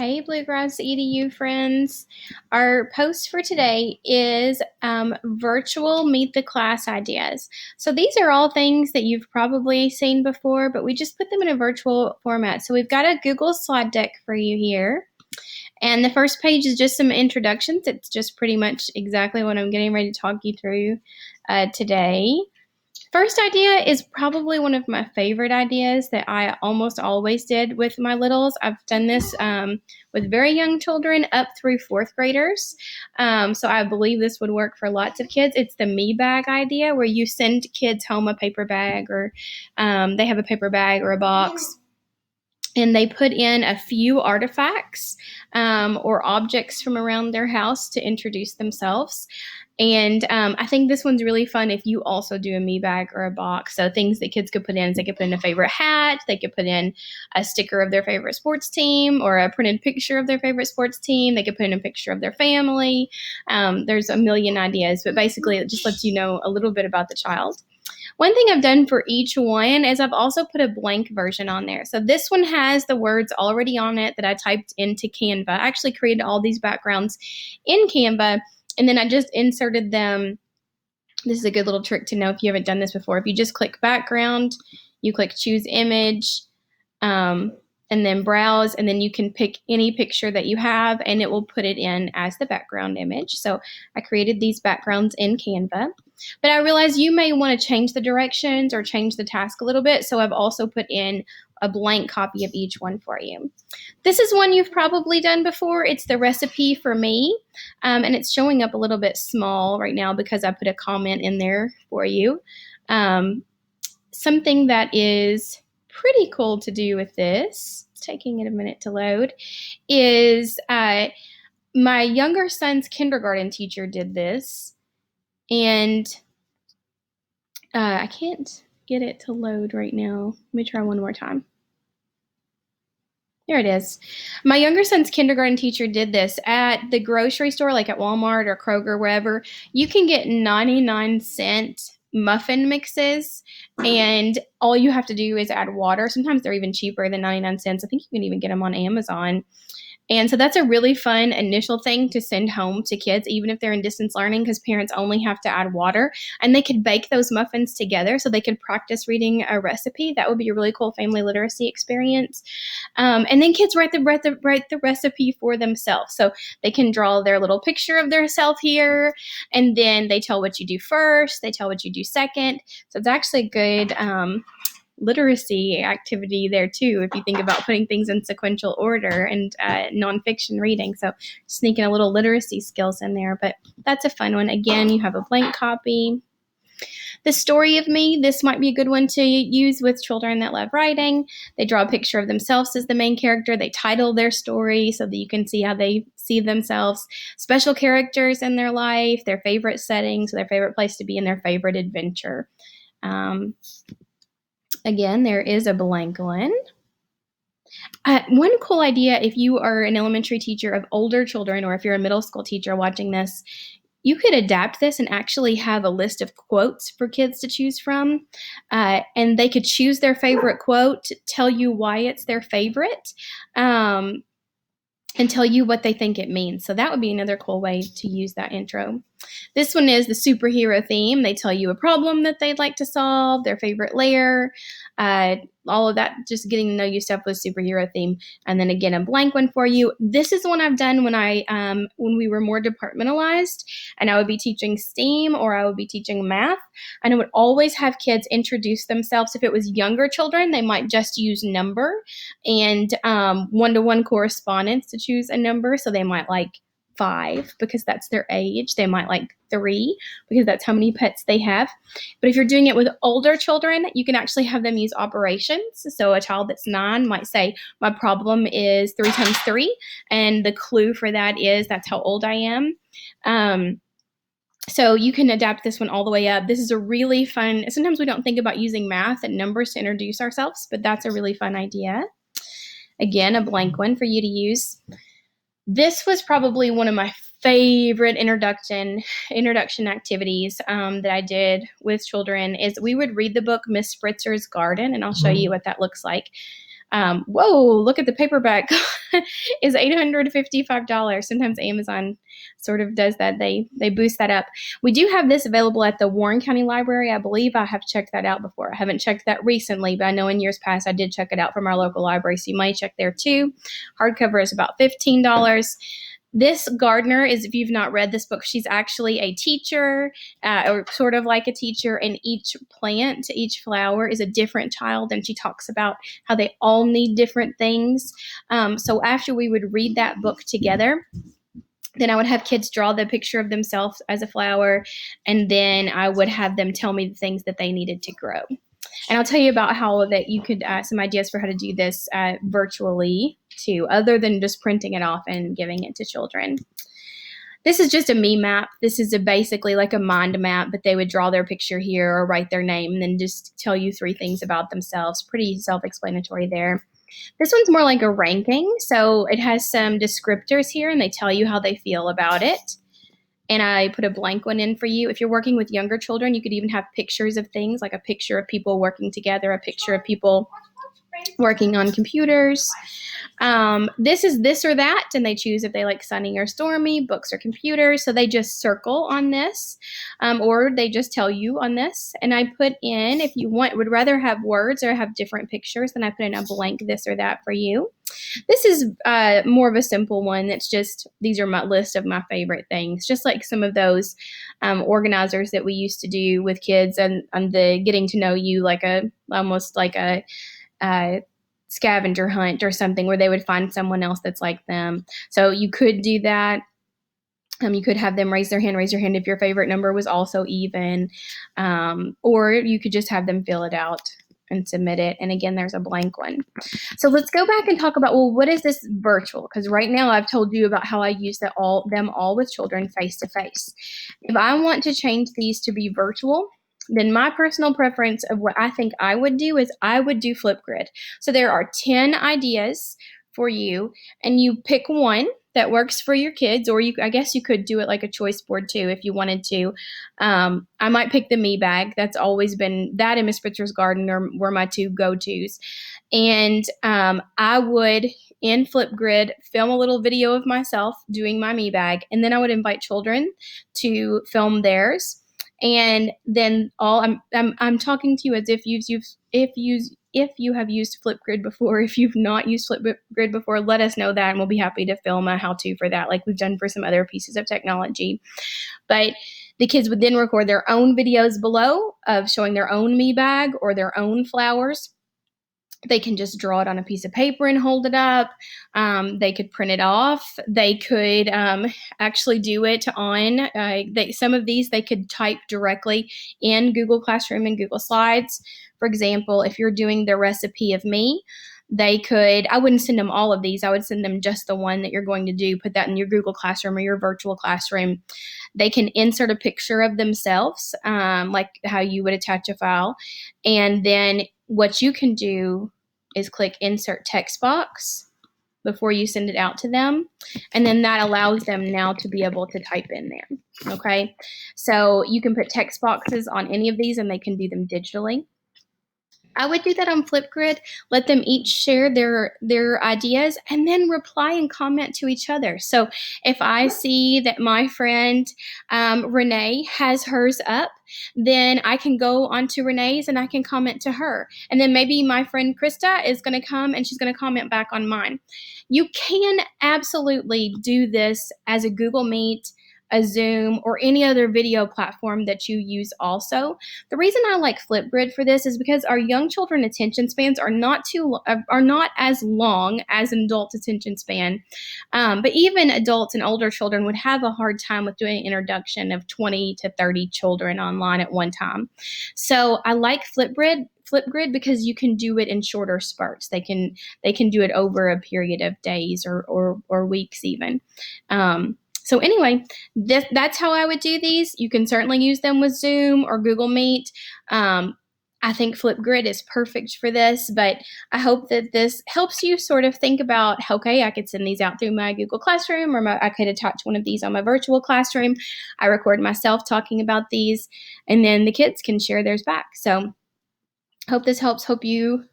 Hey, Bluegrass EDU friends. Our post for today is virtual meet the class ideas. So these are all things that you've probably seen before, but we just put them in a virtual format. So we've got a Google slide deck for you here. And the first page is just some introductions. It's just pretty much exactly what I'm getting ready to talk you through today. First idea is probably one of my favorite ideas that I almost always did with my littles. I've done this with very young children up through fourth graders. So I believe this would work for lots of kids. It's the me bag idea where you send kids home a paper bag or they have a paper bag or a box. And they put in a few artifacts or objects from around their house to introduce themselves. And I think this one's really fun if you also do a me bag or a box. So things that kids could put in is they could put in a favorite hat, they could put in a sticker of their favorite sports team or a printed picture of their favorite sports team. They could put in a picture of their family. There's a million ideas, but basically it just lets you know a little bit about the child. One thing I've done for each one is I've also put a blank version on there. So this one has the words already on it that I typed into Canva. I actually created all these backgrounds in Canva, and then I just inserted them. This is a good little trick to know if you haven't done this before. If you just click background, you click choose image, and then browse, and then you can pick any picture that you have, and it will put it in as the background image. So I created these backgrounds in Canva. But I realize you may want to change the directions or change the task a little bit, so I've also put in a blank copy of each one for you. This is one you've probably done before. It's the recipe for me, and it's showing up a little bit small right now because I put a comment in there for you. Something that is pretty cool to do with this, it's taking it a minute to load, is my younger son's kindergarten teacher did this. And I can't get it to load right now. Let me try one more time. There it is. My younger son's kindergarten teacher did this at the grocery store, like at Walmart or Kroger, wherever. You can get 99-cent muffin mixes, and all you have to do is add water. Sometimes they're even cheaper than 99 cents. I think you can even get them on Amazon. And so that's a really fun initial thing to send home to kids, even if they're in distance learning, because parents only have to add water. And they could bake those muffins together so they could practice reading a recipe. That would be a really cool family literacy experience. And then kids write the recipe for themselves. So they can draw their little picture of their self here, and then they tell what you do first, they tell what you do second. So it's actually a good literacy activity there too, if you think about putting things in sequential order and nonfiction reading. So sneaking a little literacy skills in there, but that's a fun one. Again, you have a blank copy. The story of me, this might be a good one to use with children that love writing. They draw a picture of themselves as the main character. They title their story so that you can see how they see themselves. Special characters in their life, their favorite settings, their favorite place to be, and their favorite adventure. Again, there is a blank one. One cool idea, if you are an elementary teacher of older children, or if you're a middle school teacher watching this, you could adapt this and actually have a list of quotes for kids to choose from. And they could choose their favorite quote, tell you why it's their favorite, and tell you what they think it means. So that would be another cool way to use that intro. This one is the superhero theme. They tell you a problem that they'd like to solve, their favorite layer, all of that, just getting to know you stuff with superhero theme. And then again, a blank one for you. This is one I've done when we were more departmentalized and I would be teaching STEAM or I would be teaching math. And I would always have kids introduce themselves. If it was younger children, they might just use number and one-to-one correspondence to choose a number. So they might like 5 because that's their age. They might like 3 because that's how many pets they have. But if you're doing it with older children, you can actually have them use operations. So a child that's 9 might say, my problem is 3 times 3. And the clue for that is that's how old I am. So you can adapt this one all the way up. This is a really fun, sometimes we don't think about using math and numbers to introduce ourselves, but that's a really fun idea. Again, a blank one for you to use. This was probably one of my favorite introduction activities that I did with children is we would read the book Miss Spritzer's Garden, and I'll show you what that looks like. Whoa, look at the paperback is $855. Sometimes Amazon sort of does that. They boost that up. We do have this available at the Warren County Library. I believe I have checked that out before. I haven't checked that recently, but I know in years past I did check it out from our local library, so you might check there too. Hardcover is about $15. This Gardner is, if you've not read this book, she's actually a teacher, or sort of like a teacher, and each plant, each flower is a different child, and she talks about how they all need different things. So after we would read that book together, then I would have kids draw the picture of themselves as a flower, and then I would have them tell me the things that they needed to grow. And I'll tell you about how that you could some ideas for how to do this virtually too, other than just printing it off and giving it to children. This is just a me map. This is basically like a mind map, but they would draw their picture here or write their name and then just tell you 3 things about themselves. Pretty self-explanatory there. This one's more like a ranking. So it has some descriptors here, and they tell you how they feel about it. And I put a blank one in for you. If you're working with younger children, you could even have pictures of things, like a picture of people working together, a picture of people working on computers. This is this or that, and they choose if they like sunny or stormy, books or computers. So they just circle on this, or they just tell you on this. And I put in, if you would rather have words or have different pictures, then I put in a blank this or that for you. This is more of a simple one. That's just, these are my list of my favorite things, just like some of those organizers that we used to do with kids, and the getting to know you, like almost like a scavenger hunt or something, where they would find someone else that's like them. So you could do that. You could have them raise their hand if your favorite number was also even, or you could just have them fill it out and submit it. And again, there's a blank one. So let's go back and talk about, well, what is this virtual? Because right now I've told you about how I use them all with children face to face. If I want to change these to be virtual, then my personal preference of what I think I would do is I would do Flipgrid. So there are 10 ideas for you, and you pick one that works for your kids, or I guess you could do it like a choice board too if you wanted to. I might pick the Me Bag. That's always been, that and Miss Spitzer's Garden were my 2 go-tos. And I would, in Flipgrid, film a little video of myself doing my Me Bag, and then I would invite children to film theirs. And then I'm talking to you as if you have used Flipgrid before. If you've not used Flipgrid before, let us know that, and we'll be happy to film a how-to for that, like we've done for some other pieces of technology. But the kids would then record their own videos below of showing their own Me Bag or their own flowers. They can just draw it on a piece of paper and hold it up. They could print it off. They could actually do it on, some of these they could type directly in Google Classroom and Google Slides. For example, if you're doing the recipe of me, they could, I wouldn't send them all of these. I would send them just the one that you're going to do. Put that in your Google Classroom or your virtual classroom. They can insert a picture of themselves, like how you would attach a file. And then what you can do is click Insert Text Box before you send it out to them. And then that allows them now to be able to type in there. Okay. So you can put text boxes on any of these, and they can do them digitally. I would do that on Flipgrid, let them each share their ideas, and then reply and comment to each other. So if I see that my friend Renee has hers up, then I can go onto Renee's and I can comment to her. And then maybe my friend Krista is going to come and she's going to comment back on mine. You can absolutely do this as a Google Meet, a Zoom, or any other video platform that you use also. The reason I like Flipgrid for this is because our young children attention spans are not as long as an adult attention span. But even adults and older children would have a hard time with doing an introduction of 20 to 30 children online at one time. So I like Flipgrid because you can do it in shorter spurts. They can do it over a period of days or weeks even. So anyway, that's how I would do these. You can certainly use them with Zoom or Google Meet. I think Flipgrid is perfect for this, but I hope that this helps you sort of think about, okay, I could send these out through my Google Classroom, or I could attach one of these on my virtual classroom. I record myself talking about these, and then the kids can share theirs back. So hope this helps. Hope you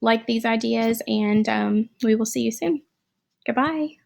like these ideas, and we will see you soon. Goodbye.